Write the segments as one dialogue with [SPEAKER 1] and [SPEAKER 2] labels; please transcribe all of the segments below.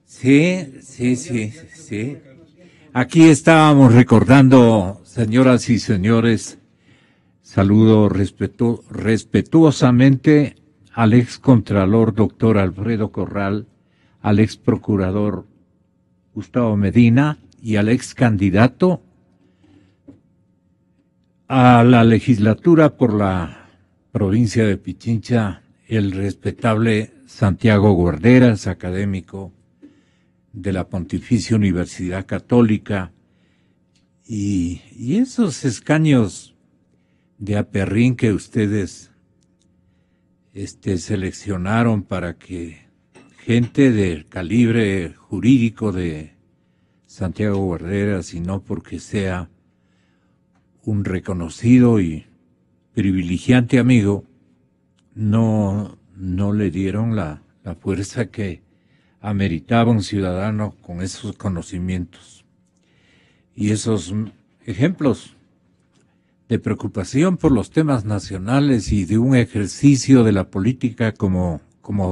[SPEAKER 1] Sí, sí, sí, sí. Aquí estábamos recordando, señoras y señores, saludo respetuosamente al ex contralor doctor Alfredo Corral, al ex procurador Gustavo Medina y al ex candidato a la legislatura por la provincia de Pichincha, el respetable Santiago Guarderas, académico de la Pontificia Universidad Católica, y esos escaños de aperrín que ustedes seleccionaron para que gente del calibre jurídico de Santiago Guarderas, y no porque sea un reconocido y privilegiante amigo, no le dieron la fuerza que ameritaba un ciudadano con esos conocimientos y esos ejemplos de preocupación por los temas nacionales y de un ejercicio de la política como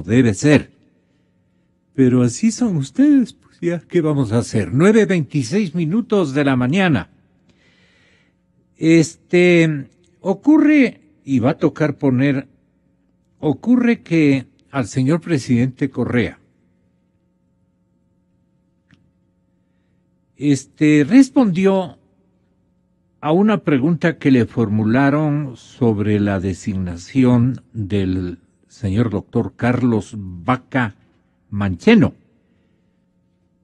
[SPEAKER 1] debe ser. Pero así son ustedes, pues ya, ¿qué vamos a hacer? 9:26 de la mañana. Ocurre, y va a tocar poner, ocurre que al señor presidente Correa, respondió a una pregunta que le formularon sobre la designación del señor doctor Carlos Vaca Mancheno.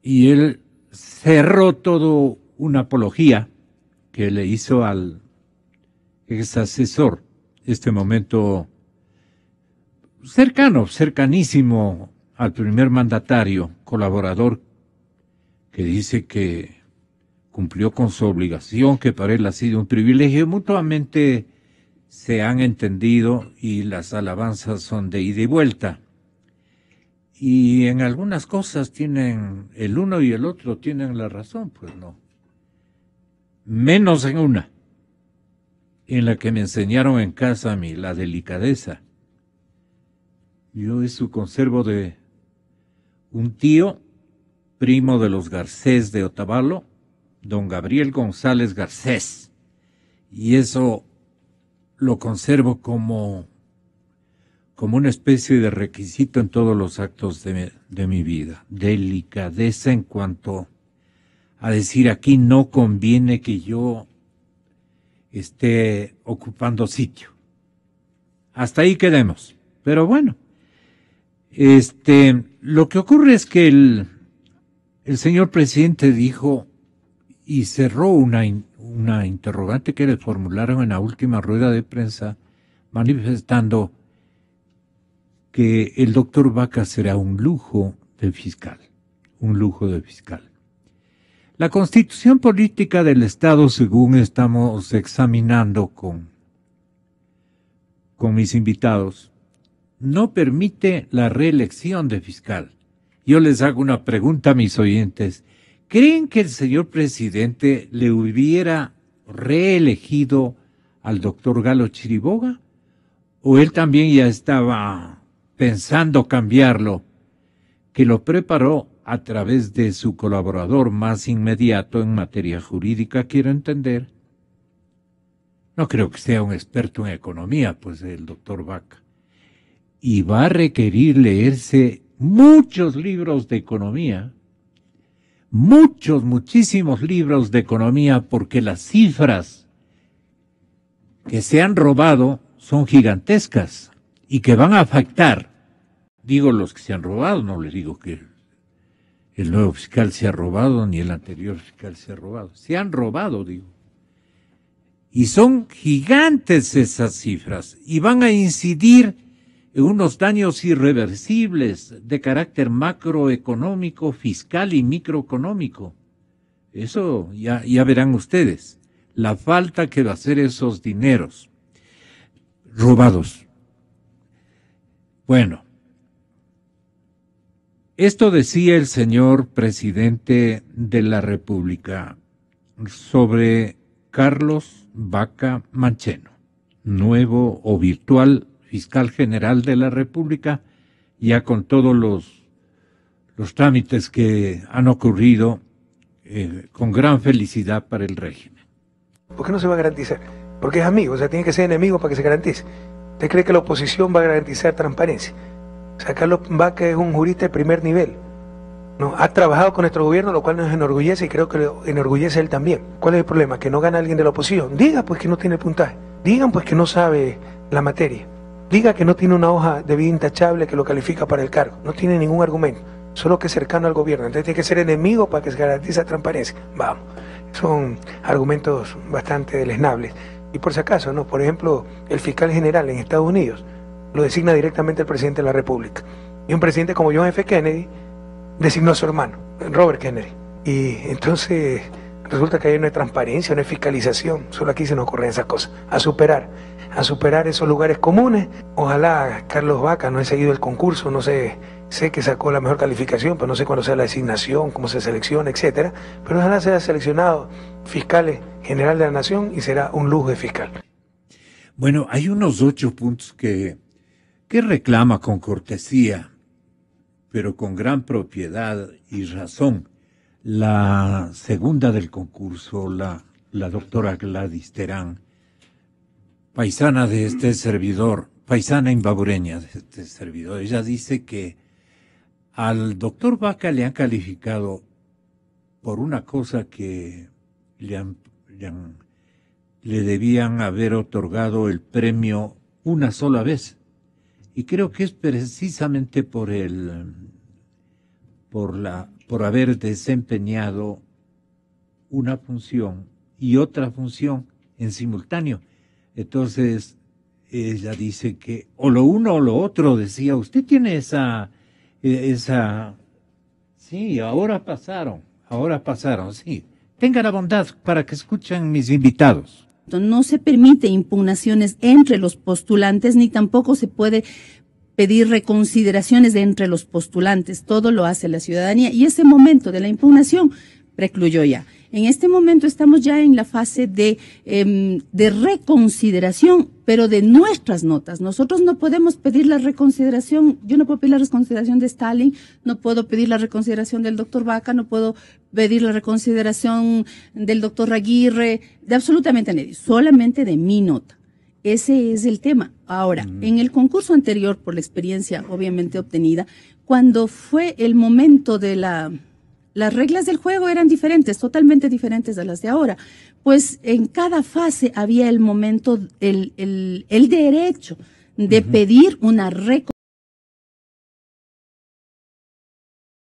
[SPEAKER 1] Y él cerró todo una apología que le hizo al ex asesor, momento cercanísimo al primer mandatario, colaborador, que dice que cumplió con su obligación, que para él ha sido un privilegio. Mutuamente se han entendido y las alabanzas son de ida y vuelta. Y en algunas cosas tienen, el uno y el otro tienen la razón, pues no. Menos en una, en la que me enseñaron en casa a mí, la delicadeza. Yo eso conservo de un tío, primo de los Garcés de Otavalo, don Gabriel González Garcés, y eso lo conservo como una especie de requisito en todos los actos de mi vida. Delicadeza en cuanto a decir, aquí no conviene que yo esté ocupando sitio. Hasta ahí quedemos. Pero bueno, lo que ocurre es que el señor presidente dijo y cerró una interrogante que le formularon en la última rueda de prensa, manifestando que el doctor Vaca será un lujo de fiscal, un lujo de fiscal. La Constitución Política del Estado, según estamos examinando con mis invitados, no permite la reelección de fiscal. Yo les hago una pregunta a mis oyentes. ¿Creen que el señor presidente le hubiera reelegido al doctor Galo Chiriboga? ¿O él también ya estaba pensando cambiarlo, que lo preparó a través de su colaborador más inmediato en materia jurídica, quiero entender? No creo que sea un experto en economía, pues el doctor Vaca. Y va a requerir leerse muchos libros de economía, muchísimos libros de economía, porque las cifras que se han robado son gigantescas y que van a afectar, digo los que se han robado, no les digo que el nuevo fiscal se ha robado ni el anterior fiscal se ha robado, se han robado, digo. Y son gigantes esas cifras y van a incidir en unos daños irreversibles de carácter macroeconómico, fiscal y microeconómico. Eso ya verán ustedes, la falta que va a hacer esos dineros robados. Bueno, esto decía el señor presidente de la República sobre Carlos Vaca Mancheno, nuevo o virtual fiscal general de la República, ya con todos los trámites que han ocurrido con gran felicidad para el régimen.
[SPEAKER 2] ¿Por qué no se va a garantizar? Porque es amigo, o sea, tiene que ser enemigo para que se garantice. ¿Usted cree que la oposición va a garantizar transparencia? O sea, Carlos Vaca es un jurista de primer nivel, ¿no? Ha trabajado con nuestro gobierno, lo cual nos enorgullece y creo que lo enorgullece a él también. ¿Cuál es el problema? Que no gana alguien de la oposición. Diga pues que no tiene puntaje. Digan pues que no sabe la materia. Diga que no tiene una hoja de vida intachable que lo califica para el cargo. No tiene ningún argumento, solo que es cercano al gobierno. Entonces tiene que ser enemigo para que se garantice transparencia. Vamos, son argumentos bastante deleznables. Y por si acaso, ¿no? Por ejemplo, el fiscal general en Estados Unidos lo designa directamente el presidente de la República. Y un presidente como John F. Kennedy designó a su hermano, Robert Kennedy. Y entonces resulta que ahí no hay transparencia, no hay fiscalización. Solo aquí se nos ocurren esas cosas. A superar esos lugares comunes. Ojalá Carlos Vaca no haya seguido el concurso, no sé que sacó la mejor calificación, pero no sé cuándo sea la designación, cómo se selecciona, etcétera. Pero ojalá sea seleccionado fiscal general de la nación y será un lujo de fiscal.
[SPEAKER 1] Bueno, hay unos 8 puntos que reclama con cortesía, pero con gran propiedad y razón, la segunda del concurso, la doctora Gladys Terán, paisana de este servidor, paisana imbabureña de este servidor. Ella dice que al doctor Vaca le han calificado por una cosa que le debían haber otorgado el premio una sola vez. Y creo que es precisamente por haber desempeñado una función y otra función en simultáneo. Entonces, ella dice que o lo uno o lo otro, decía, usted tiene esa, sí, ahora pasaron, sí. Tenga la bondad para que escuchen mis invitados.
[SPEAKER 3] No se permite impugnaciones entre los postulantes, ni tampoco se puede pedir reconsideraciones de entre los postulantes. Todo lo hace la ciudadanía y ese momento de la impugnación precluyó ya. En este momento estamos ya en la fase de reconsideración, pero de nuestras notas. Nosotros no podemos pedir la reconsideración, yo no puedo pedir la reconsideración de Stalin, no puedo pedir la reconsideración del doctor Vaca, no puedo pedir la reconsideración del doctor Aguirre, de absolutamente nadie, solamente de mi nota. Ese es el tema. Ahora, en el concurso anterior, por la experiencia obviamente obtenida, cuando fue el momento de las reglas del juego eran diferentes, totalmente diferentes a las de ahora. Pues en cada fase había el momento, el derecho de pedir una reconsideración.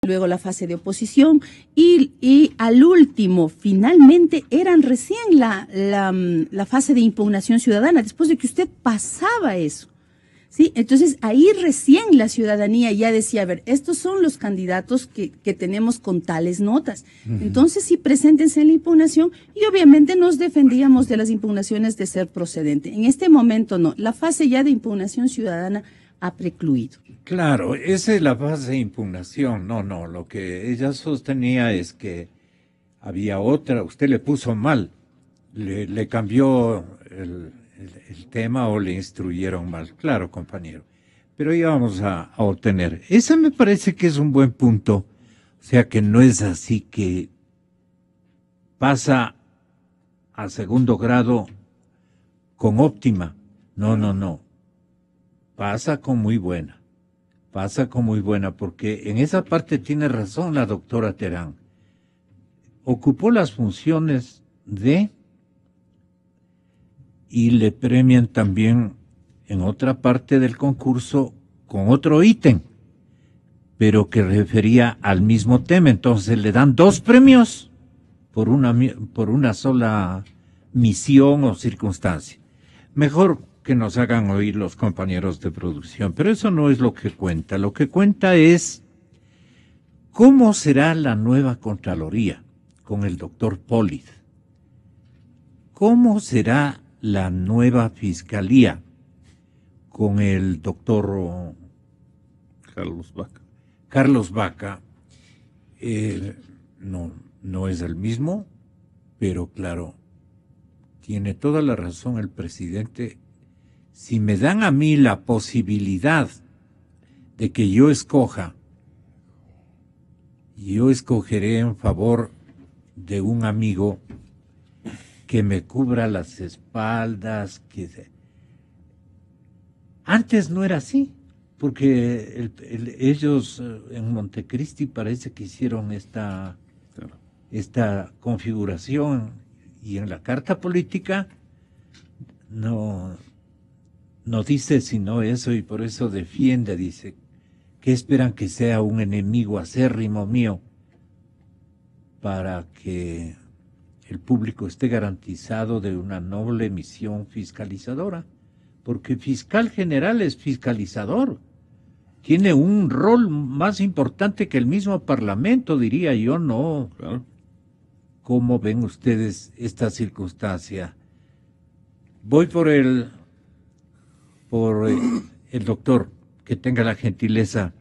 [SPEAKER 3] Luego la fase de oposición y al último, finalmente, eran recién la fase de impugnación ciudadana, después de que usted pasaba eso. ¿Sí? Entonces, ahí recién la ciudadanía ya decía, a ver, estos son los candidatos que tenemos con tales notas. Entonces, sí, preséntense en la impugnación y obviamente nos defendíamos de las impugnaciones de ser procedente. En este momento no, la fase ya de impugnación ciudadana ha precluido.
[SPEAKER 1] Claro, esa es la fase de impugnación. No, lo que ella sostenía es que había otra, usted le puso mal, le cambió el tema o le instruyeron mal. Claro, compañero. Pero íbamos a obtener. Ese me parece que es un buen punto. O sea que no es así que pasa a segundo grado con óptima. No. Pasa con muy buena. Porque en esa parte tiene razón la doctora Terán. Ocupó las funciones y le premian también en otra parte del concurso con otro ítem, pero que refería al mismo tema. Entonces le dan 2 premios por una sola misión o circunstancia. Mejor que nos hagan oír los compañeros de producción, pero eso no es lo que cuenta. Lo que cuenta es cómo será la nueva Contraloría con el doctor Polit. ¿Cómo será la nueva Fiscalía con el doctor Carlos Vaca? No es el mismo, pero claro, tiene toda la razón el presidente. Si me dan a mí la posibilidad de que yo escoja, Yo escogeré en favor de un amigo que me cubra las espaldas, Antes no era así, porque ellos en Montecristi parece que hicieron esta configuración, y en la carta política no dice sino eso, y por eso defiende, dice, que esperan que sea un enemigo acérrimo mío para que el público esté garantizado de una noble misión fiscalizadora, porque fiscal general es fiscalizador, tiene un rol más importante que el mismo Parlamento, diría yo, ¿no?
[SPEAKER 4] Claro.
[SPEAKER 1] ¿Cómo ven ustedes esta circunstancia? Voy por el doctor, que tenga la gentileza,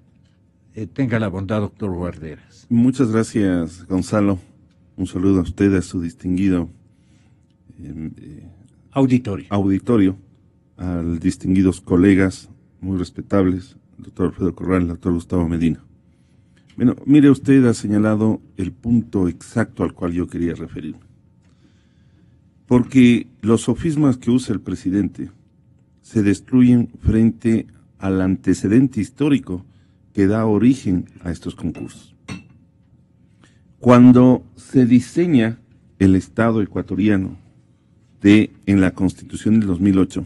[SPEAKER 1] tenga la bondad, doctor Guarderas.
[SPEAKER 4] Muchas gracias, Gonzalo. Un saludo a usted, a su distinguido auditorio, a los distinguidos colegas muy respetables, el doctor Alfredo Corral, el doctor Gustavo Medina. Bueno, mire, usted ha señalado el punto exacto al cual yo quería referirme. Porque los sofismas que usa el presidente se destruyen frente al antecedente histórico que da origen a estos concursos. Cuando se diseña el Estado ecuatoriano en la Constitución del 2008,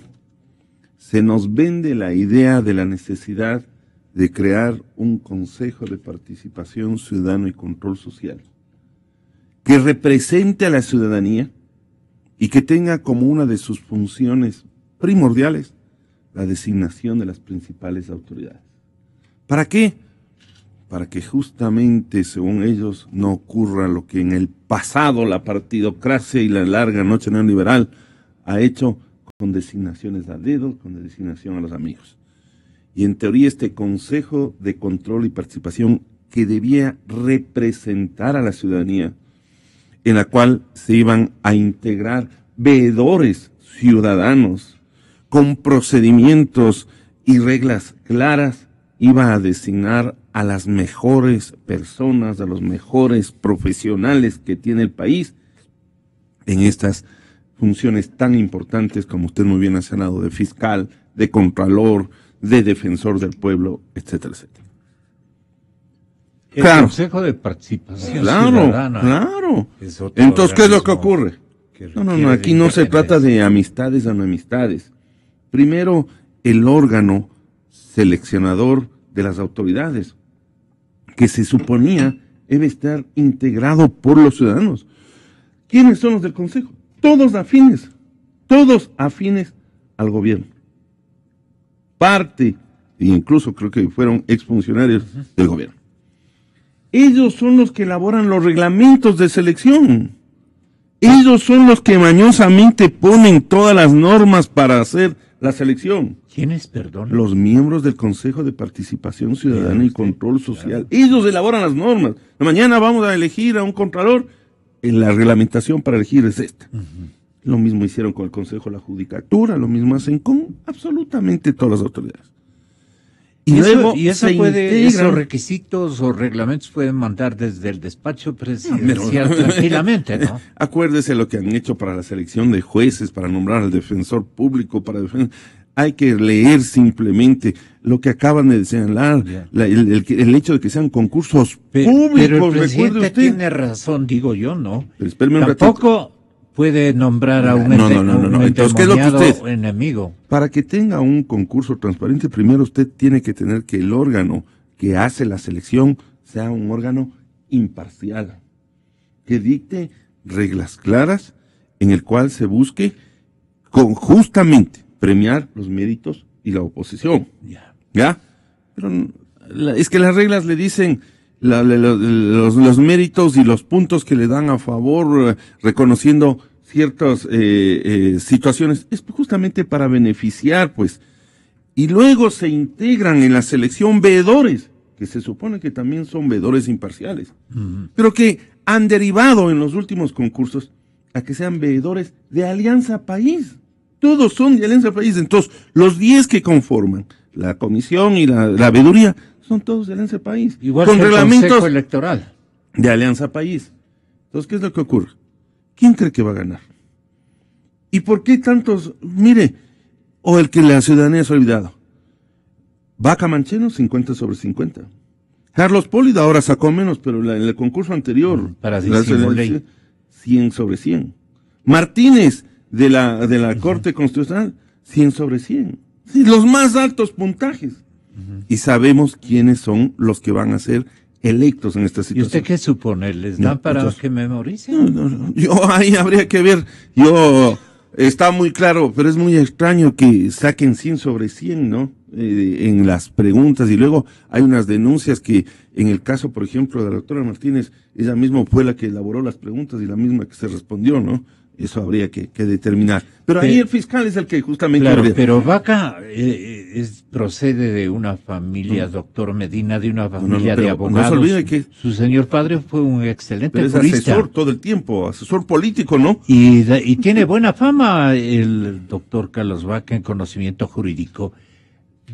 [SPEAKER 4] se nos vende la idea de la necesidad de crear un Consejo de Participación Ciudadana y Control Social que represente a la ciudadanía y que tenga como una de sus funciones primordiales la designación de las principales autoridades. ¿Para qué? Para que justamente, según ellos, no ocurra lo que en el pasado la partidocracia y la larga noche neoliberal ha hecho con designaciones a dedo, con designación a los amigos. Y en teoría este Consejo de Control y Participación que debía representar a la ciudadanía, en la cual se iban a integrar veedores ciudadanos con procedimientos y reglas claras, iba a designar a las mejores personas, a los mejores profesionales que tiene el país en estas funciones tan importantes como usted muy bien ha señalado, de fiscal, de contralor, de defensor del pueblo, etcétera, etcétera.
[SPEAKER 1] El Consejo de Participación Ciudadana.
[SPEAKER 4] Claro. Entonces, ¿qué es lo que ocurre? No, aquí no se trata de amistades o no amistades. Primero, el órgano seleccionador de las autoridades, que se suponía debe estar integrado por los ciudadanos. ¿Quiénes son los del Consejo? Todos afines al gobierno. Parte, e incluso creo que fueron exfuncionarios del gobierno. Ellos son los que elaboran los reglamentos de selección. Ellos son los que mañosamente ponen todas las normas para hacer la selección.
[SPEAKER 1] ¿Quiénes, perdón?
[SPEAKER 4] Los miembros del Consejo de Participación Ciudadana y Control Social. Ellos elaboran las normas. Mañana vamos a elegir a un contralor. La reglamentación para elegir es esta. Lo mismo hicieron con el Consejo de la Judicatura, lo mismo hacen con absolutamente todas las autoridades.
[SPEAKER 1] Esos requisitos o reglamentos pueden mandar desde el despacho presidencial tranquilamente, ¿no?
[SPEAKER 4] Acuérdese lo que han hecho para la selección de jueces, para nombrar al defensor público, hay que leer simplemente lo que acaban de señalar, el hecho de que sean concursos públicos.
[SPEAKER 1] Pero el presidente tiene razón, digo yo, ¿no? Tampoco puede nombrar a un
[SPEAKER 4] Entonces, ¿qué es lo que usted?
[SPEAKER 1] Enemigo.
[SPEAKER 4] Para que tenga un concurso transparente, primero usted tiene que tener que el órgano que hace la selección sea un órgano imparcial, que dicte reglas claras en el cual se busque justamente premiar los méritos y la oposición. ¿Ya? Pero es que las reglas le dicen los méritos y los puntos que le dan a favor, reconociendo ciertas situaciones, es justamente para beneficiar, pues. Y luego se integran en la selección veedores, que se supone que también son veedores imparciales, pero que han derivado en los últimos concursos a que sean veedores de Alianza País. Todos son de Alianza País. Entonces, los 10 que conforman la comisión y la veeduría son todos de Alianza País.
[SPEAKER 1] Igual con que el Consejo Electoral.
[SPEAKER 4] de Alianza País. Entonces, ¿qué es lo que ocurre? ¿Quién cree que va a ganar? ¿Y por qué tantos? Mire, o el que la ciudadanía se ha olvidado. Vaca Mancheno, 50/50. Carlos Pólida ahora sacó menos, pero en el concurso anterior,
[SPEAKER 1] para disimular,
[SPEAKER 4] 100/100. Martínez, de la Corte Constitucional, 100/100. Sí, los más altos puntajes. Y sabemos quiénes son los que van a ser electos en esta situación.
[SPEAKER 1] ¿Y usted qué supone? ¿Les dan para que memoricen?
[SPEAKER 4] No. Yo ahí habría que ver. Está muy claro, pero es muy extraño que saquen 100/100, ¿no? En las preguntas, y luego hay unas denuncias que, en el caso, por ejemplo, de la doctora Martínez, ella misma fue la que elaboró las preguntas y la misma que se respondió, ¿no? Eso habría que determinar. Pero ahí el fiscal es el que justamente...
[SPEAKER 1] Claro, pero Vaca procede de una familia, doctor Medina, de una familia de abogados.
[SPEAKER 4] No se olvide que
[SPEAKER 1] su señor padre fue un excelente
[SPEAKER 4] es
[SPEAKER 1] jurista.
[SPEAKER 4] asesor todo el tiempo, asesor político, ¿no?
[SPEAKER 1] Y tiene buena fama el doctor Carlos Vaca en conocimiento jurídico.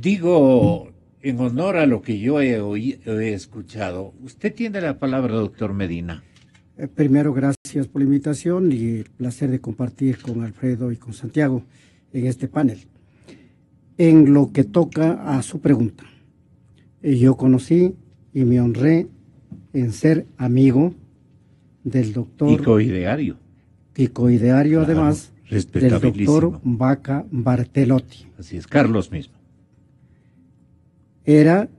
[SPEAKER 1] Digo, en honor a lo que yo he escuchado, usted tiene la palabra, doctor Medina.
[SPEAKER 5] Primero, gracias por la invitación y el placer de compartir con Alfredo y con Santiago en este panel. En lo que toca a su pregunta, yo conocí y me honré en ser amigo del doctor...
[SPEAKER 1] Y coideario.
[SPEAKER 5] Y coideario, claro, además, del doctor Vaca Bartelotti.
[SPEAKER 1] Así es, Carlos mismo.
[SPEAKER 5] Era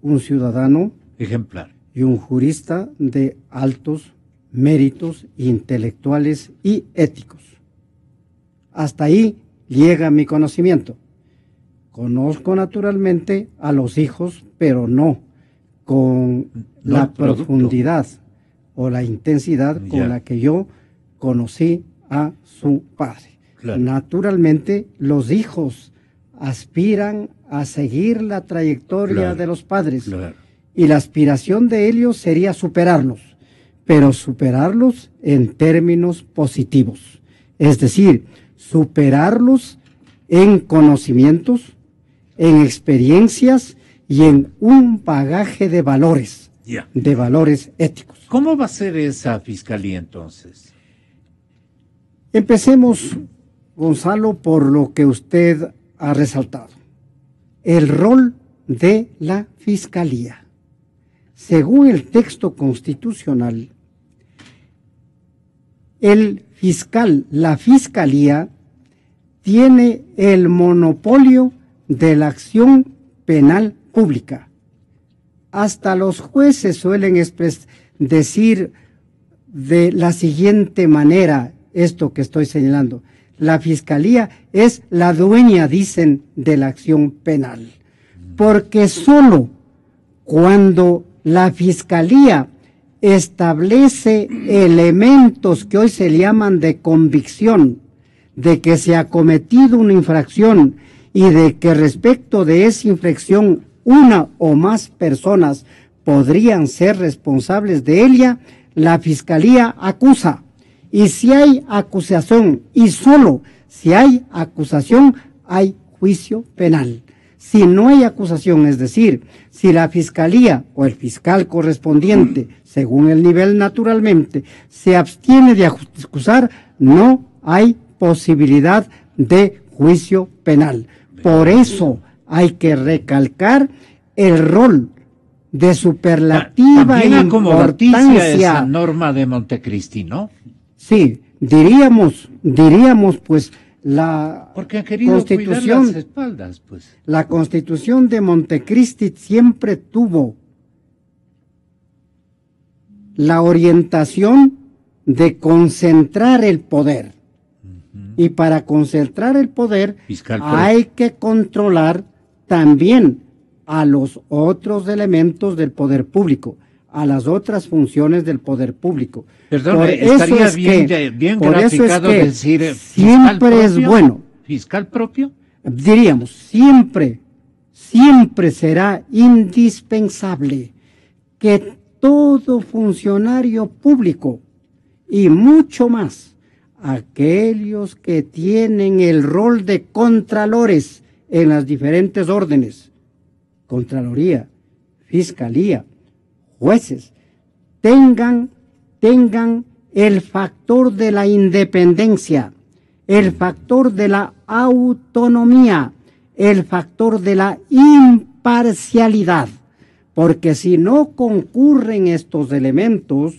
[SPEAKER 5] un ciudadano...
[SPEAKER 1] ejemplar.
[SPEAKER 5] Y un jurista de altos méritos intelectuales y éticos. Hasta ahí llega mi conocimiento. Conozco naturalmente a los hijos, pero no con la profundidad o la intensidad con la que yo conocí a su padre. Claro. Naturalmente, los hijos aspiran a seguir la trayectoria de los padres, y la aspiración de ellos sería superarlos, pero superarlos en términos positivos, es decir, superarlos en conocimientos, en experiencias y en un bagaje de valores, de valores éticos.
[SPEAKER 1] ¿Cómo va a ser esa fiscalía entonces?
[SPEAKER 5] Empecemos, Gonzalo, por lo que usted ha resaltado, el rol de la fiscalía. Según el texto constitucional, el fiscal, la fiscalía, tiene el monopolio de la acción penal pública. Hasta los jueces suelen decir de la siguiente manera esto que estoy señalando. La fiscalía es la dueña, dicen, de la acción penal, porque solo cuando la fiscalía establece elementos que hoy se llaman de convicción, de que se ha cometido una infracción y de que respecto de esa infracción una o más personas podrían ser responsables de ella, la fiscalía acusa. Y si hay acusación, y solo si hay acusación, hay juicio penal. Si no hay acusación, es decir, si la fiscalía o el fiscal correspondiente, según el nivel naturalmente, se abstiene de acusar, no hay posibilidad de juicio penal. Por eso hay que recalcar el rol de superlativa importancia.
[SPEAKER 1] Esa norma de Montecristi, ¿no?
[SPEAKER 5] Sí, diríamos pues la
[SPEAKER 1] porque han querido
[SPEAKER 5] Constitución,
[SPEAKER 1] cuidar las espaldas, pues.
[SPEAKER 5] La Constitución de Montecristi siempre tuvo la orientación de concentrar el poder. Y para concentrar el poder hay que controlar también a los otros elementos del poder público, a las otras funciones del poder público.
[SPEAKER 1] Perdón, estaría bien graficado decir
[SPEAKER 5] siempre es bueno.
[SPEAKER 1] ¿Fiscal propio?
[SPEAKER 5] Diríamos, siempre será indispensable que todo funcionario público y mucho más aquellos que tienen el rol de contralores en las diferentes órdenes, Contraloría, Fiscalía, jueces, tengan el factor de la independencia, el factor de la autonomía, el factor de la imparcialidad, porque si no concurren estos elementos,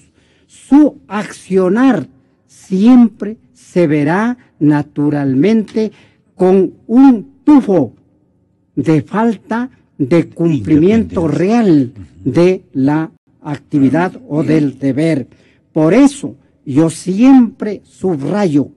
[SPEAKER 5] su accionar siempre se verá naturalmente con un tufo de falta de cumplimiento real de la actividad o del deber. Por eso yo siempre subrayo,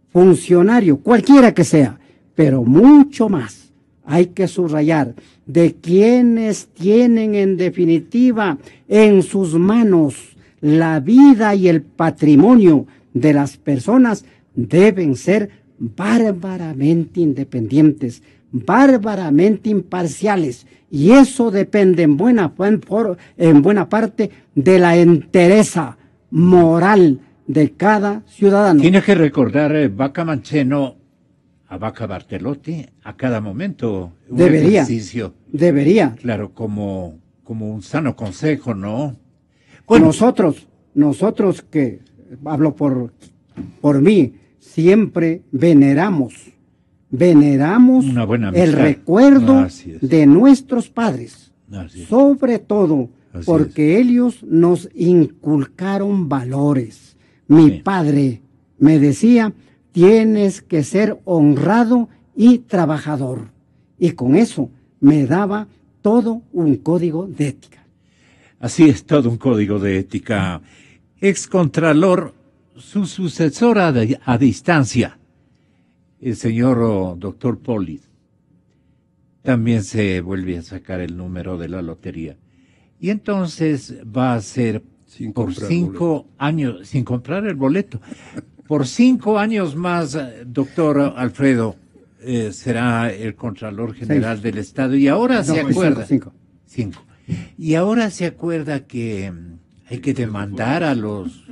[SPEAKER 5] funcionario, cualquiera que sea, pero mucho más hay que subrayar de quienes tienen en definitiva en sus manos la vida y el patrimonio de las personas, deben ser bárbaramente independientes, bárbaramente imparciales, y eso depende en buena parte de la entereza moral de cada ciudadano.
[SPEAKER 1] Tiene que recordar Vaca Mancheno a Vaca Bartelotti a cada momento.
[SPEAKER 5] Debería.
[SPEAKER 1] Ejercicio.
[SPEAKER 5] Debería.
[SPEAKER 1] Claro, como un sano consejo, ¿no?
[SPEAKER 5] Bueno, nosotros que hablo por mí, siempre veneramos
[SPEAKER 1] una buena amistad,
[SPEAKER 5] el recuerdo de nuestros padres, sobre todo porque ellos nos inculcaron valores. Mi padre me decía, tienes que ser honrado y trabajador, y con eso me daba todo un código de ética.
[SPEAKER 1] Así es, todo un código de ética. Excontralor, su sucesora a distancia, el señor doctor Polit, también se vuelve a sacar el número de la lotería. Y entonces va a ser por 5 años, sin comprar el boleto, por 5 años más, doctor Alfredo, será el Contralor General del Estado. Y ahora se acuerda. 5. Y ahora se acuerda que hay que demandar a los,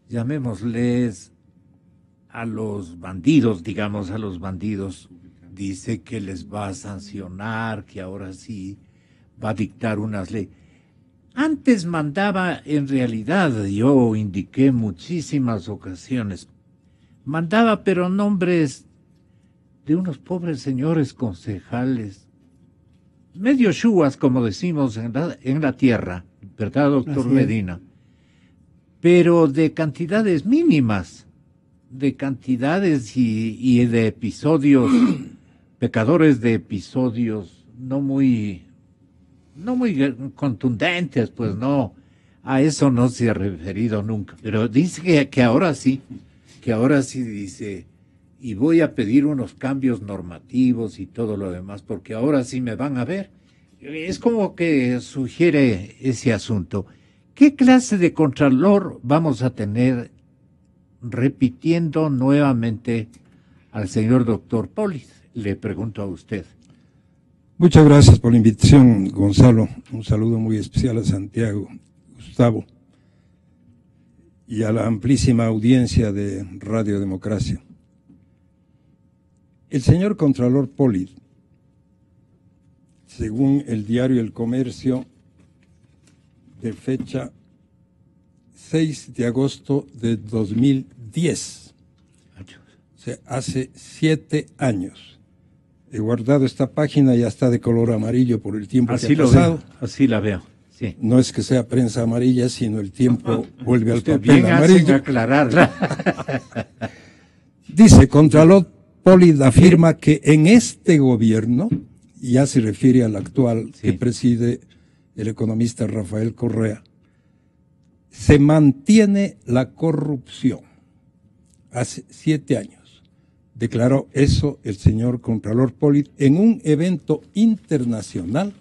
[SPEAKER 1] llamémosles, a los bandidos, digamos, a los bandidos. Dice que les va a sancionar, que ahora sí va a dictar unas leyes. Antes mandaba, en realidad, yo indiqué muchísimas ocasiones, mandaba pero nombres de unos pobres señores concejales, medio chuas, como decimos en la tierra, ¿verdad, doctor Medina? Pero de cantidades mínimas, de cantidades y de episodios, pecadores de episodios no muy contundentes, pues no, a eso no se ha referido nunca. Pero dice que ahora sí dice, y voy a pedir unos cambios normativos y todo lo demás, porque ahora sí me van a ver. Es como que sugiere ese asunto. ¿Qué clase de contralor vamos a tener, repitiendo nuevamente al señor doctor Polit? Le pregunto a usted.
[SPEAKER 6] Muchas gracias por la invitación, Gonzalo. Un saludo muy especial a Santiago, Gustavo, y a la amplísima audiencia de Radio Democracia. El señor Contralor Polit, según el diario El Comercio, de fecha 6 de agosto de 2010, o sea, hace 7 años. He guardado esta página, ya está de color amarillo por el tiempo que ha pasado.
[SPEAKER 1] Así la veo, sí.
[SPEAKER 6] No es que sea prensa amarilla, sino el tiempo vuelve al papel
[SPEAKER 1] bien
[SPEAKER 6] amarillo.
[SPEAKER 1] Aclararla.
[SPEAKER 6] Dice, Contralor Polit afirma que en este gobierno, ya se refiere al actual que preside el economista Rafael Correa, se mantiene la corrupción. Hace 7 años. Declaró eso el señor Contralor Polit en un evento internacional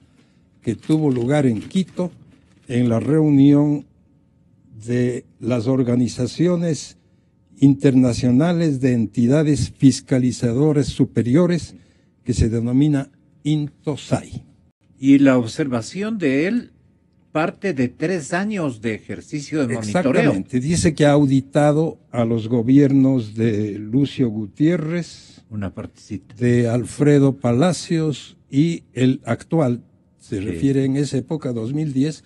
[SPEAKER 6] que tuvo lugar en Quito, en la reunión de las organizaciones internacionales de entidades fiscalizadoras superiores, que se denomina INTOSAI.
[SPEAKER 1] Y la observación de él parte de 3 años de ejercicio de monitoreo.
[SPEAKER 6] Exactamente. Dice que ha auditado a los gobiernos de Lucio Gutiérrez,
[SPEAKER 1] una partecita,
[SPEAKER 6] de Alfredo Palacios y el actual, se refiere en esa época, 2010,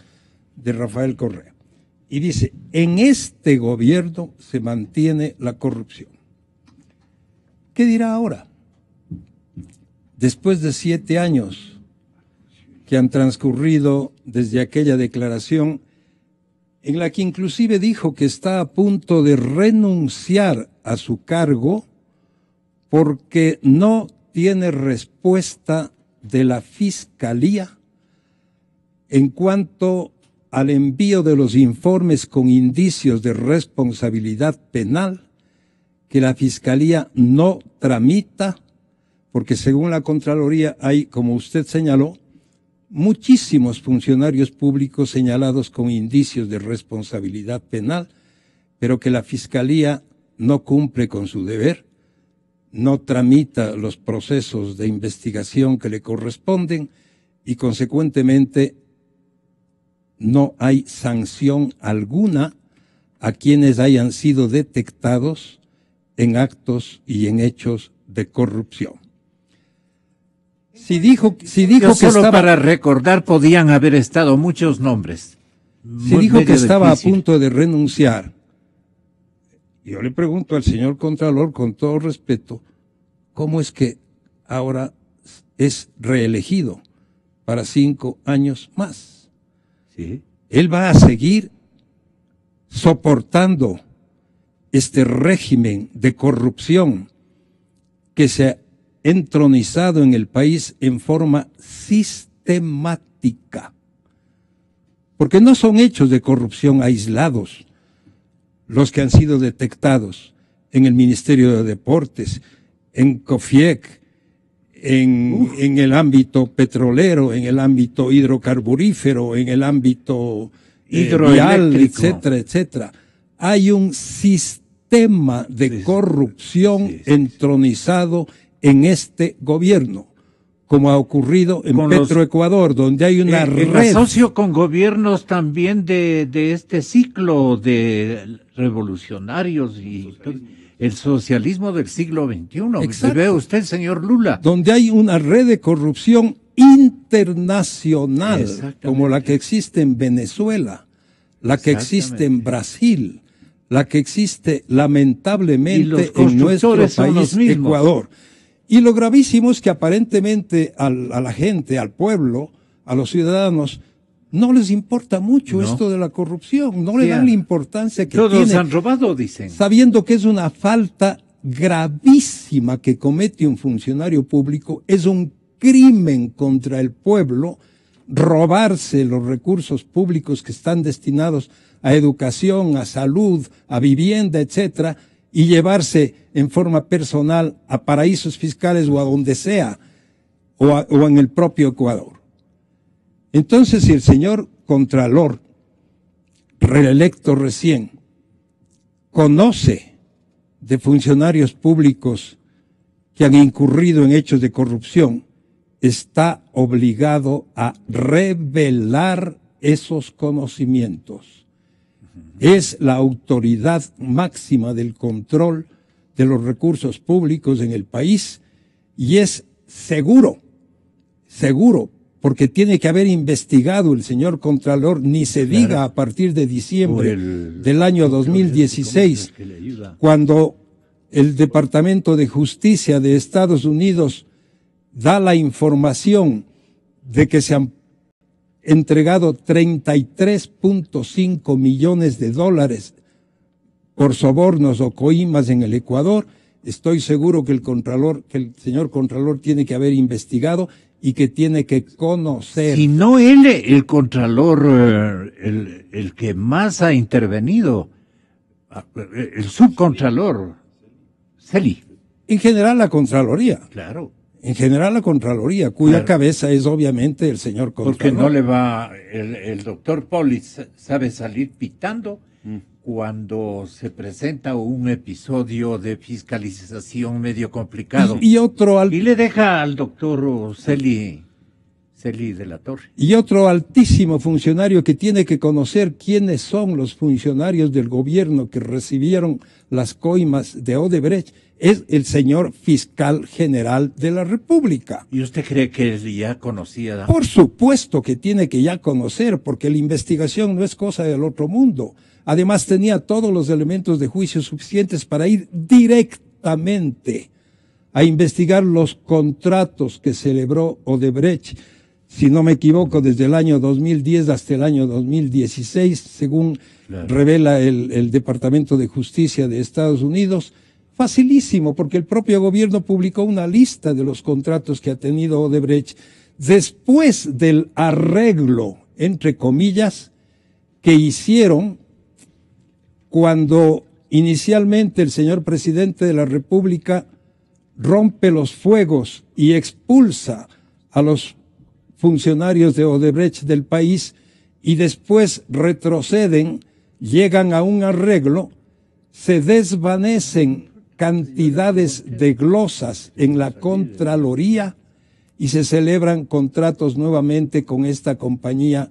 [SPEAKER 6] de Rafael Correa. Y dice, en este gobierno se mantiene la corrupción. ¿Qué dirá ahora? Después de 7 años que han transcurrido desde aquella declaración, en la que inclusive dijo que está a punto de renunciar a su cargo porque no tiene respuesta de la Fiscalía en cuanto al envío de los informes con indicios de responsabilidad penal que la Fiscalía no tramita, porque según la Contraloría hay, como usted señaló, muchísimos funcionarios públicos señalados con indicios de responsabilidad penal, pero que la Fiscalía no cumple con su deber, no tramita los procesos de investigación que le corresponden y consecuentemente no hay sanción alguna a quienes hayan sido detectados en actos y en hechos de corrupción. Si dijo que
[SPEAKER 1] solo
[SPEAKER 6] estaba,
[SPEAKER 1] para recordar, podían haber estado muchos nombres.
[SPEAKER 6] si dijo que estaba a punto de renunciar, yo le pregunto al señor Contralor con todo respeto, ¿cómo es que ahora es reelegido para 5 años más?
[SPEAKER 1] Sí.
[SPEAKER 6] Él va a seguir soportando este régimen de corrupción que se ha entronizado en el país en forma sistemática. Porque no son hechos de corrupción aislados los que han sido detectados en el Ministerio de Deportes, en COFIEC, en el ámbito petrolero, en el ámbito hidrocarburífero, en el ámbito vial, etcétera, etcétera. Hay un sistema de corrupción entronizado en este gobierno, como ha ocurrido en Petroecuador, donde hay una red.
[SPEAKER 1] Asocio con gobiernos también de este ciclo de revolucionarios y el socialismo del siglo XXI.
[SPEAKER 6] Exacto.
[SPEAKER 1] Ve usted, señor Lula.
[SPEAKER 6] Donde hay una red de corrupción internacional, como la que existe en Venezuela, la que existe en Brasil, la que existe lamentablemente en nuestro país, Ecuador. Y lo gravísimo es que aparentemente a la gente, al pueblo, a los ciudadanos, no les importa mucho esto de la corrupción, no le dan la importancia que tiene.
[SPEAKER 1] Todos han robado, dicen.
[SPEAKER 6] Sabiendo que es una falta gravísima que comete un funcionario público, es un crimen contra el pueblo robarse los recursos públicos que están destinados a educación, a salud, a vivienda, etcétera, y llevarse en forma personal a paraísos fiscales o a donde sea, o en el propio Ecuador. Entonces, si el señor Contralor, reelecto recién, conoce de funcionarios públicos que han incurrido en hechos de corrupción, está obligado a revelar esos conocimientos. Es la autoridad máxima del control de los recursos públicos en el país y es seguro, porque tiene que haber investigado el señor Contralor, ni se diga a partir de diciembre del año 2016, cuando el Departamento de Justicia de Estados Unidos da la información de que se han entregado $33.5 millones por sobornos o coimas en el Ecuador. Estoy seguro que el señor Contralor tiene que haber investigado y que tiene que conocer.
[SPEAKER 1] Si no él, el Contralor, el que más ha intervenido, el subcontralor, Celi.
[SPEAKER 6] En general la Contraloría.
[SPEAKER 1] Claro.
[SPEAKER 6] En general la Contraloría, cuya cabeza es obviamente el señor Contralor.
[SPEAKER 1] Porque no le va, el doctor Polis sabe salir pitando cuando se presenta un episodio de fiscalización medio complicado.
[SPEAKER 6] Y otro
[SPEAKER 1] y le deja al doctor Celi Celi de la Torre.
[SPEAKER 6] Y otro altísimo funcionario que tiene que conocer quiénes son los funcionarios del gobierno que recibieron las coimas de Odebrecht es el señor fiscal general de la República.
[SPEAKER 1] ¿Y usted cree que él ya conocía?
[SPEAKER 6] Por supuesto que tiene que ya conocer, porque la investigación no es cosa del otro mundo. Además tenía todos los elementos de juicio suficientes para ir directamente a investigar los contratos que celebró Odebrecht, si no me equivoco, desde el año 2010 hasta el año 2016, según revela el Departamento de Justicia de Estados Unidos. Facilísimo, porque el propio gobierno publicó una lista de los contratos que ha tenido Odebrecht después del arreglo, entre comillas, que hicieron cuando inicialmente el señor presidente de la República rompe los fuegos y expulsa a los funcionarios de Odebrecht del país y después retroceden, llegan a un arreglo, se desvanecen cantidades de glosas en la Contraloría y se celebran contratos nuevamente con esta compañía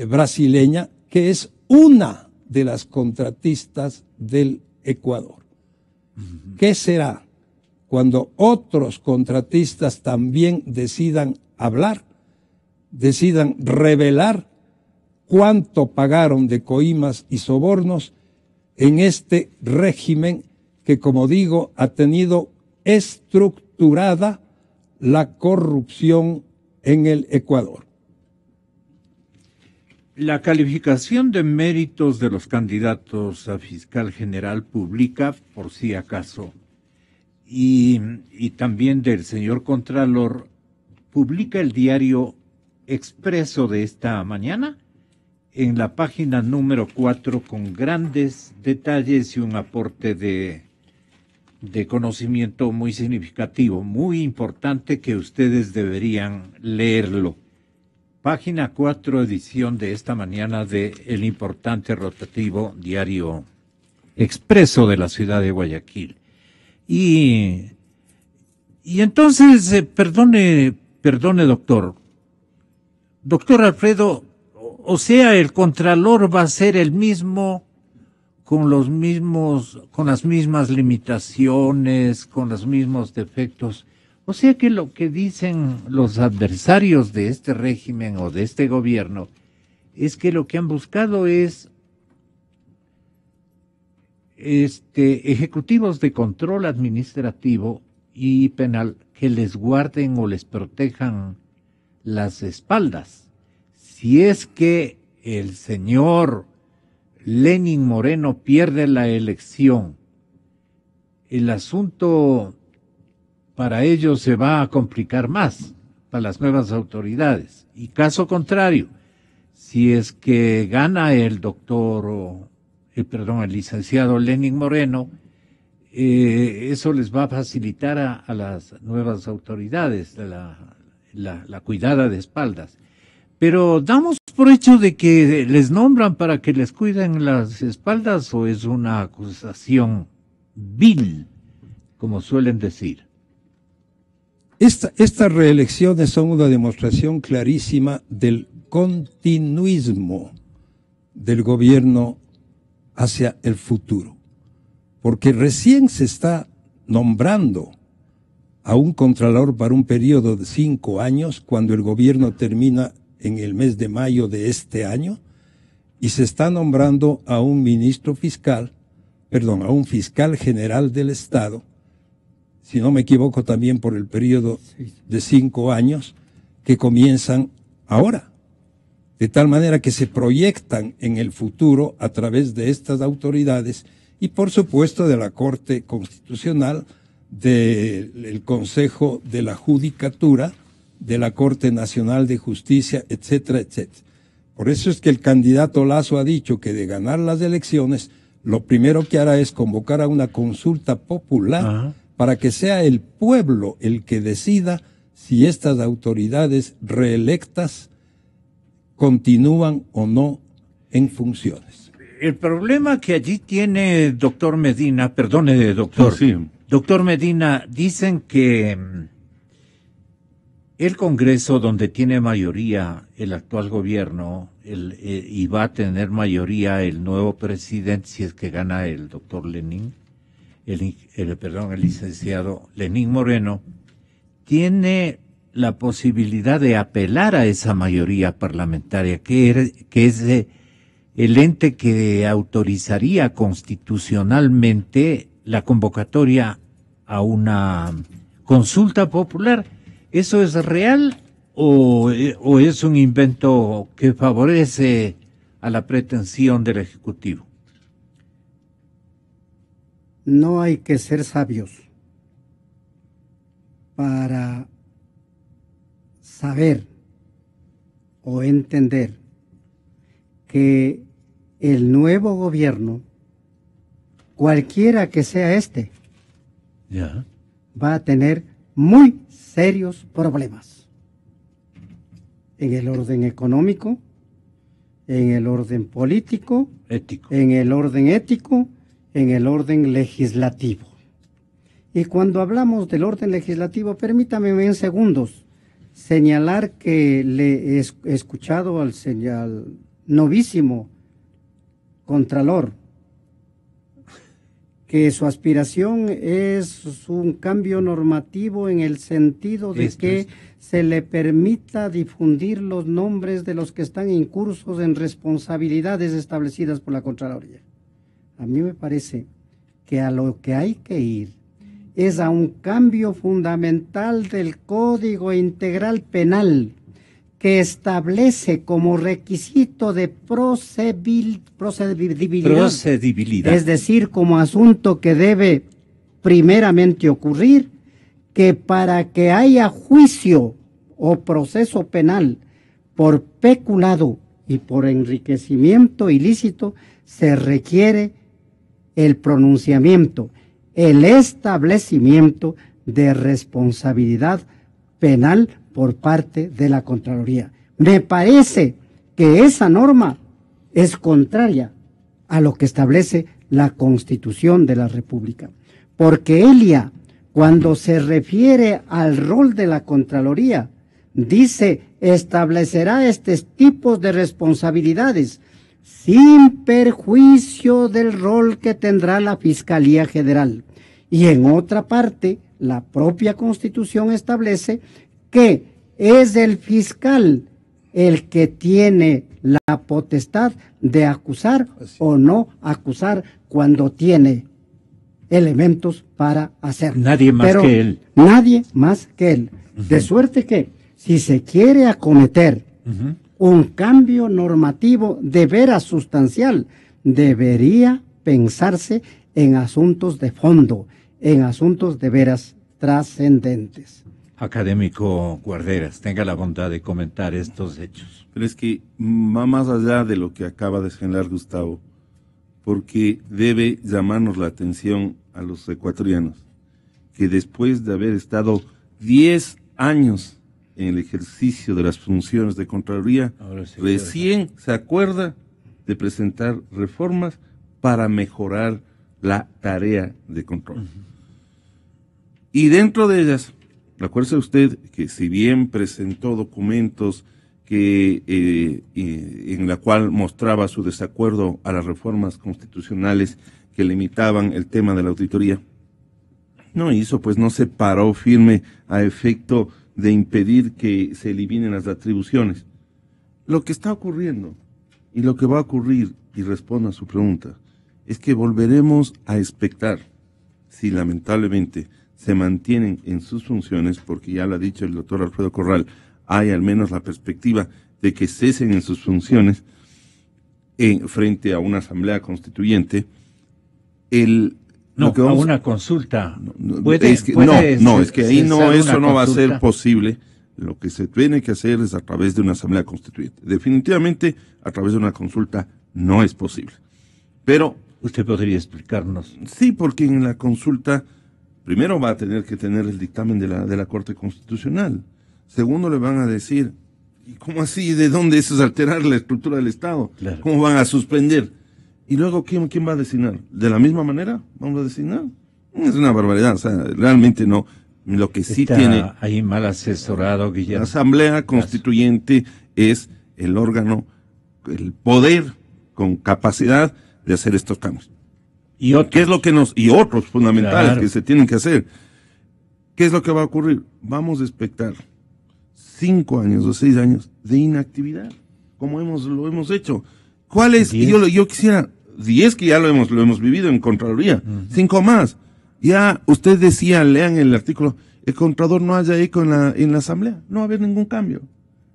[SPEAKER 6] brasileña, que es una de las contratistas del Ecuador. ¿Qué será cuando otros contratistas también decidan hablar, decidan revelar cuánto pagaron de coimas y sobornos en este régimen que, como digo, ha tenido estructurada la corrupción en el Ecuador?
[SPEAKER 1] La calificación de méritos de los candidatos a fiscal general publica, por si acaso, y también del señor Contralor, publica el diario Expreso de esta mañana en la página número 4 con grandes detalles y un aporte de conocimiento muy significativo, muy importante, que ustedes deberían leerlo. Página 4, edición de esta mañana de el importante rotativo diario Expreso de la ciudad de Guayaquil. Y entonces, perdone, doctor. Doctor Alfredo, o sea, el Contralor va a ser el mismo, con las mismas limitaciones, con los mismos defectos. O sea que lo que dicen los adversarios de este régimen o de este gobierno es que lo que han buscado es ejecutivos de control administrativo y penal que les guarden o les protejan las espaldas. Si es que el señor Lenín Moreno pierde la elección, el asunto para ellos se va a complicar más, para las nuevas autoridades. Y caso contrario, si es que gana el licenciado Lenín Moreno, eso les va a facilitar a las nuevas autoridades la cuidada de espaldas. Pero damos por hecho de que les nombran para que les cuiden las espaldas, o es una acusación vil, como suelen decir.
[SPEAKER 6] Estas reelecciones son una demostración clarísima del continuismo del gobierno hacia el futuro, porque recién se está nombrando a un contralor para un periodo de 5 años, cuando el gobierno termina en el mes de mayo de este año, y se está nombrando a un a un fiscal general del Estado, si no me equivoco también por el periodo de 5 años, que comienzan ahora. De tal manera que se proyectan en el futuro a través de estas autoridades y por supuesto de la Corte Constitucional, del Consejo de la Judicatura, de la Corte Nacional de Justicia, etcétera, etcétera. Por eso es que el candidato Lasso ha dicho que de ganar las elecciones, lo primero que hará es convocar a una consulta popular para que sea el pueblo el que decida si estas autoridades reelectas continúan o no en funciones.
[SPEAKER 1] El problema que allí tiene doctor Medina, perdone doctor,
[SPEAKER 4] sí.
[SPEAKER 1] Doctor Medina, dicen que el Congreso, donde tiene mayoría el actual gobierno, y va a tener mayoría el nuevo presidente, si es que gana el doctor Lenín, el licenciado Lenín Moreno, tiene la posibilidad de apelar a esa mayoría parlamentaria, que es el ente que autorizaría constitucionalmente la convocatoria a una consulta popular. ¿Eso es real o es un invento que favorece a la pretensión del Ejecutivo?
[SPEAKER 5] No hay que ser sabios para saber o entender que el nuevo gobierno, cualquiera que sea este,
[SPEAKER 1] Ya.
[SPEAKER 5] va a tener muy serios problemas en el orden económico, en el orden político,
[SPEAKER 1] Ético.
[SPEAKER 5] en el orden ético, en el orden legislativo. Y cuando hablamos del orden legislativo, permítame en segundos señalar que le he escuchado al novísimo Contralor que su aspiración es un cambio normativo en el sentido de que se le permita difundir los nombres de los que están incursos en responsabilidades establecidas por la Contraloría. A mí me parece que a lo que hay que ir es a un cambio fundamental del Código Integral Penal, que establece como requisito de procedibilidad, es decir, como asunto que debe primeramente ocurrir, que para que haya juicio o proceso penal por peculado y por enriquecimiento ilícito, se requiere el pronunciamiento, el establecimiento de responsabilidad penal por parte de la Contraloría. Me parece que esa norma es contraria a lo que establece la Constitución de la República, porque ella, cuando se refiere al rol de la Contraloría, dice, establecerá estos tipos de responsabilidades sin perjuicio del rol que tendrá la Fiscalía General. Y en otra parte, la propia Constitución establece que es el fiscal el que tiene la potestad de acusar o no acusar cuando tiene elementos para hacerlo.
[SPEAKER 1] Nadie más que él.
[SPEAKER 5] Nadie más que él. De suerte que si se quiere acometer un cambio normativo de veras sustancial, debería pensarse en asuntos de fondo, en asuntos de veras trascendentes.
[SPEAKER 1] Académico Guarderas, tenga la bondad de comentar estos hechos.
[SPEAKER 4] Pero es que va más allá de lo que acaba de señalar Gustavo, porque debe llamarnos la atención a los ecuatorianos, que después de haber estado 10 años en el ejercicio de las funciones de Contraloría, recién se acuerda de presentar reformas para mejorar la tarea de control. Y dentro de ellas, recuerde usted que si bien presentó documentos que en la cual mostraba su desacuerdo a las reformas constitucionales que limitaban el tema de la auditoría, no hizo, pues no se paró firme a efecto de impedir que se eliminen las atribuciones. Lo que está ocurriendo y lo que va a ocurrir, y respondo a su pregunta, es que volveremos a expectar, si lamentablemente se mantienen en sus funciones, porque ya lo ha dicho el doctor Alfredo Corral, hay al menos la perspectiva de que cesen en sus funciones frente a una asamblea constituyente,
[SPEAKER 1] a una consulta.
[SPEAKER 4] Es que ahí eso no va a ser posible. Lo que se tiene que hacer es a través de una asamblea constituyente. Definitivamente, a través de una consulta no es posible. Pero
[SPEAKER 1] ¿usted podría explicarnos?
[SPEAKER 4] Sí, porque en la consulta, primero va a tener que tener el dictamen de la Corte Constitucional. Segundo, le van a decir, ¿y cómo así? ¿De dónde eso es alterar la estructura del Estado?
[SPEAKER 1] Claro.
[SPEAKER 4] ¿Cómo van a suspender? Y luego, ¿quién va a designar? ¿De la misma manera vamos a designar? Es una barbaridad, o sea, realmente no Lo que sí
[SPEAKER 1] Está
[SPEAKER 4] tiene
[SPEAKER 1] ahí mal asesorado,
[SPEAKER 4] la
[SPEAKER 1] Guillermo.
[SPEAKER 4] Asamblea Constituyente es el órgano, el poder con capacidad de hacer estos cambios.
[SPEAKER 1] Y otros.
[SPEAKER 4] ¿Qué es lo que y otros fundamentales
[SPEAKER 1] Claro.
[SPEAKER 4] que se tienen que hacer? ¿Qué es lo que va a ocurrir? Vamos a expectar 5 años o 6 años de inactividad, como lo hemos hecho. ¿Cuál es?
[SPEAKER 1] 10.
[SPEAKER 4] Yo quisiera 10, que ya lo hemos vivido en Contraloría, 5 más. Ya usted decía, lean el artículo, el Contralor no haya eco en la Asamblea, no va a haber ningún cambio.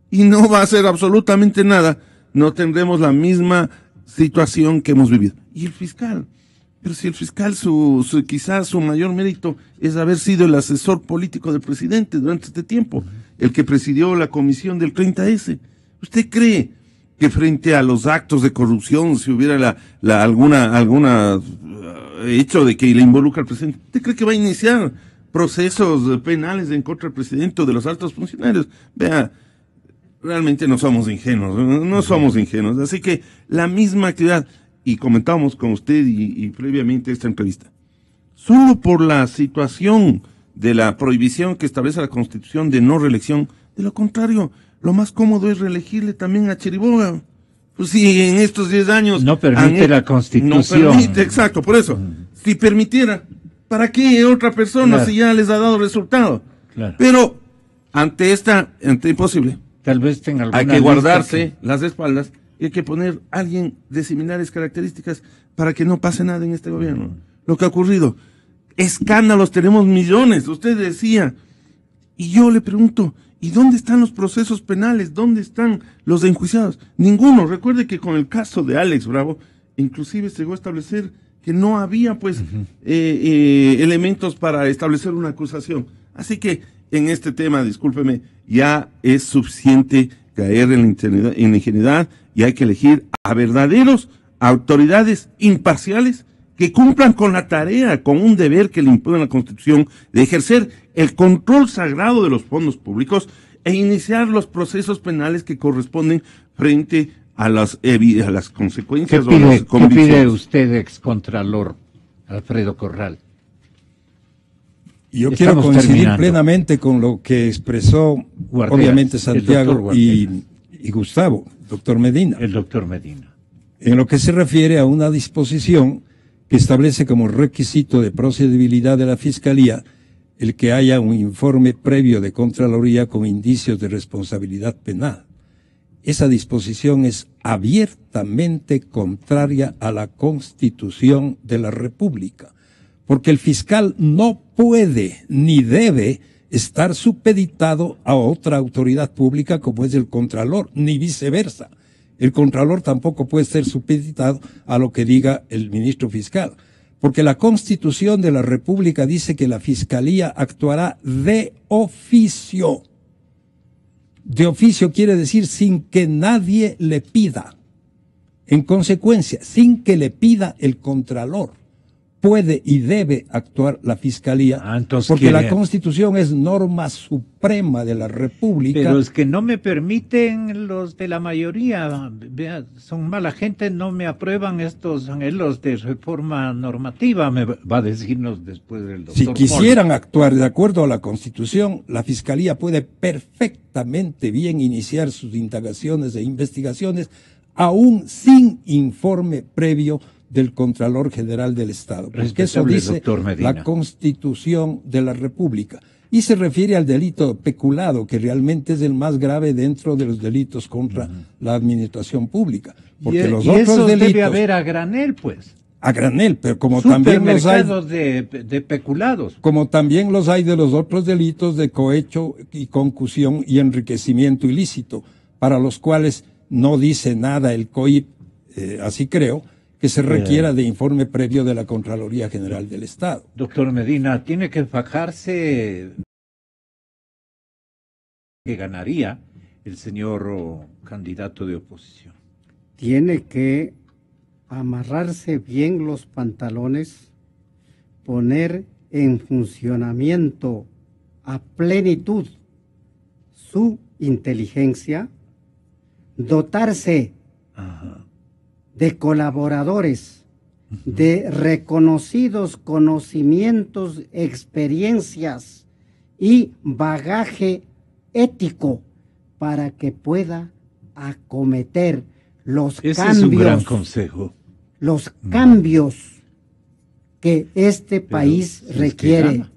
[SPEAKER 4] Y no va a hacer absolutamente nada, no tendremos la misma situación que hemos vivido. Y el fiscal, pero si el fiscal quizás su mayor mérito es haber sido el asesor político del presidente durante este tiempo, el que presidió la comisión del 30S. ¿Usted cree que frente a los actos de corrupción, si hubiera alguna hecho de que le involucra al presidente, usted cree que va a iniciar procesos penales en contra del presidente o de los altos funcionarios? Vea, realmente no somos ingenuos, así que la misma actividad, y comentábamos con usted y previamente esta entrevista, solo por la situación de la prohibición que establece la Constitución de no reelección, de lo contrario, lo más cómodo es reelegirle también a Chiriboga. Pues si en estos 10 años...
[SPEAKER 1] No permite la Constitución.
[SPEAKER 4] No permite, exacto, por eso. Si permitiera, ¿para qué otra persona
[SPEAKER 1] Claro.
[SPEAKER 4] si ya les ha dado resultado?
[SPEAKER 1] Claro.
[SPEAKER 4] Pero ante imposible,
[SPEAKER 1] Tal vez tenga alguna
[SPEAKER 4] hay que
[SPEAKER 1] lista
[SPEAKER 4] guardarse las espaldas y hay que poner a alguien de similares características para que no pase nada en este gobierno. Lo que ha ocurrido, escándalos tenemos millones, usted decía, y yo le pregunto, ¿y dónde están los procesos penales? ¿Dónde están los enjuiciados? Ninguno. Recuerde que con el caso de Alex Bravo, inclusive se llegó a establecer que no había elementos para establecer una acusación. Así que en este tema, discúlpeme, ya es suficiente caer en la ingenuidad y hay que elegir a verdaderos autoridades imparciales que cumplan con la tarea, con un deber que le impone la Constitución de ejercer el control sagrado de los fondos públicos e iniciar los procesos penales que corresponden frente a las consecuencias o las
[SPEAKER 1] ¿Qué pide
[SPEAKER 4] convicciones.
[SPEAKER 1] usted, excontralor Alfredo Corral?
[SPEAKER 6] Yo
[SPEAKER 1] Estamos
[SPEAKER 6] quiero coincidir
[SPEAKER 1] terminando.
[SPEAKER 6] plenamente con lo que expresó
[SPEAKER 1] Guarderas,
[SPEAKER 6] obviamente
[SPEAKER 1] el
[SPEAKER 6] Santiago
[SPEAKER 1] doctor
[SPEAKER 6] y Gustavo, doctor Medina,
[SPEAKER 1] El doctor Medina.
[SPEAKER 6] en lo que se refiere a una disposición que establece como requisito de procedibilidad de la Fiscalía el que haya un informe previo de Contraloría con indicios de responsabilidad penal. Esa disposición es abiertamente contraria a la Constitución de la República, porque el fiscal no puede ni debe estar supeditado a otra autoridad pública como es el Contralor, ni viceversa. El Contralor tampoco puede ser supeditado a lo que diga el ministro fiscal, porque la Constitución de la República dice que la Fiscalía actuará de oficio. De oficio quiere decir sin que nadie le pida. En consecuencia, sin que le pida el Contralor, puede y debe actuar la Fiscalía,
[SPEAKER 1] Entonces
[SPEAKER 6] porque la Constitución es norma suprema de la República.
[SPEAKER 1] Pero es que no me permiten los de la mayoría, vea, son mala gente, no me aprueban estos anhelos de reforma normativa, me va a decirnos después del doctor
[SPEAKER 6] Si
[SPEAKER 1] Pol.
[SPEAKER 6] quisieran actuar de acuerdo a la Constitución, la Fiscalía puede perfectamente bien iniciar sus indagaciones e investigaciones aún sin informe previo del Contralor General del Estado, porque eso
[SPEAKER 1] Respetable,
[SPEAKER 6] dice
[SPEAKER 1] doctor Medina.
[SPEAKER 6] la Constitución de la República. Y se refiere al delito peculado, que realmente es el más grave dentro de los delitos contra la administración pública. Porque los
[SPEAKER 1] y
[SPEAKER 6] otros
[SPEAKER 1] eso
[SPEAKER 6] delitos,
[SPEAKER 1] debe haber a granel, pues.
[SPEAKER 6] a granel, pero como también los hay,
[SPEAKER 1] Supermercados de peculados.
[SPEAKER 6] como también los hay de los otros delitos de cohecho y concusión y enriquecimiento ilícito, para los cuales no dice nada el COIP, así creo, que se requiera de informe previo de la Contraloría General del Estado.
[SPEAKER 1] Doctor Medina, tiene que fajarse que ganaría el señor candidato de oposición.
[SPEAKER 5] Tiene que amarrarse bien los pantalones, poner en funcionamiento a plenitud su inteligencia, dotarse de colaboradores, de reconocidos conocimientos, experiencias y bagaje ético para que pueda acometer los
[SPEAKER 1] Ese
[SPEAKER 5] cambios.
[SPEAKER 1] es un gran consejo.
[SPEAKER 5] Los cambios que este país
[SPEAKER 1] si es que
[SPEAKER 5] requiere.
[SPEAKER 1] gana.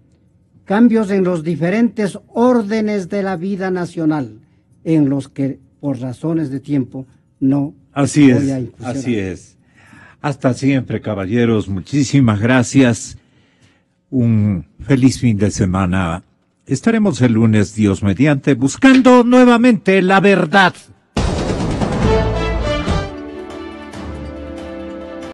[SPEAKER 5] Cambios en los diferentes órdenes de la vida nacional, en los que por razones de tiempo no
[SPEAKER 1] Así
[SPEAKER 5] voy
[SPEAKER 1] es,
[SPEAKER 5] a incursionar.
[SPEAKER 1] así es. Hasta siempre, caballeros. Muchísimas gracias. Un feliz fin de semana. Estaremos el lunes, Dios mediante, buscando nuevamente la verdad.